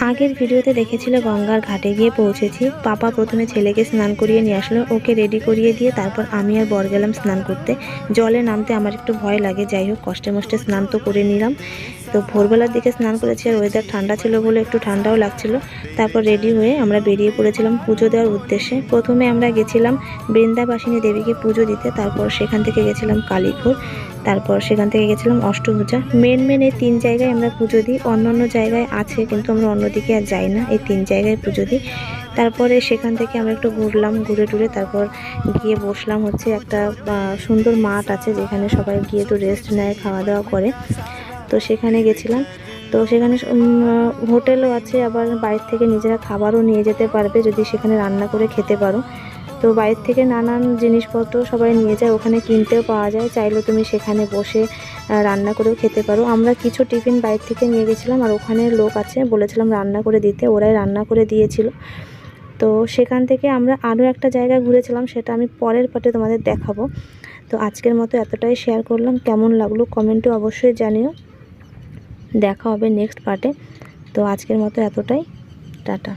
আগের ভিডিওতে দেখেছিল গঙ্গার ঘাটে গিয়ে পৌঁছেছি। পাপা প্রথমে ছেলেকে স্নান করিয়ে নিয়ে আসলো, ওকে রেডি করিয়ে দিয়ে তারপর আমি আর বর গেলাম স্নান করতে। জলে নামতে আমার একটু ভয় লাগে, যাই হোক কষ্টে মষ্টে স্নান তো করে নিলাম। তো ভোরবেলার দিকে স্নান করেছি আর ওয়েদার ঠান্ডা ছিল বলে একটু ঠান্ডাও লাগছিল। তারপর রেডি হয়ে আমরা বেরিয়ে পড়েছিলাম পুজো দেওয়ার উদ্দেশ্যে। প্রথমে আমরা গেছিলাম বৃন্দাবাসিনী দেবীকে পুজো দিতে, তারপর সেখান থেকে গেছিলাম কালীঘর, তারপর সেখান থেকে গেছিলাম অষ্টভুজা। মেন এই 3 জায়গায় আমরা পুজো দিই, অন্য জায়গায় আছে কিন্তু আমরা অন্যদিকে আর যাই না, এই 3 জায়গায় পুজো দিই। তারপরে সেখান থেকে আমরা একটু ঘুরলাম, ঘুরে টুরে তারপর গিয়ে বসলাম হচ্ছে একটা সুন্দর মাঠ আছে যেখানে সবাই গিয়ে একটু রেস্ট নেয়, খাওয়া দাওয়া করে। তো সেখানে গেছিলাম। তো সেখানে হোটেলও আছে, আবার বাইরে থেকে নিজেরা খাবারও নিয়ে যেতে পারবে যদি সেখানে রান্না করে খেতে পারো। তো বাইরে থেকে নানান জিনিসপত্র সবাই নিয়ে যায়, ওখানে কিনতেও পাওয়া যায়, চাইলে তুমি সেখানে বসে রান্না করেও খেতে পারো। আমরা কিছু টিফিন বাইরে থেকে নিয়ে গেছিলাম আর ওখানে লোক আছে, বলেছিলাম রান্না করে দিতে, ওরাই রান্না করে দিয়েছিল। তো সেখান থেকে আমরা আরও একটা জায়গায় ঘুরেছিলাম, সেটা আমি পরের পার্টে তোমাদের দেখাবো। তো আজকের মতো এতটাই শেয়ার করলাম, কেমন লাগলো কমেন্টে অবশ্যই জানিও। দেখা হবে নেক্সট পার্টে। তো আজকের মতো এতটাই, টাটা।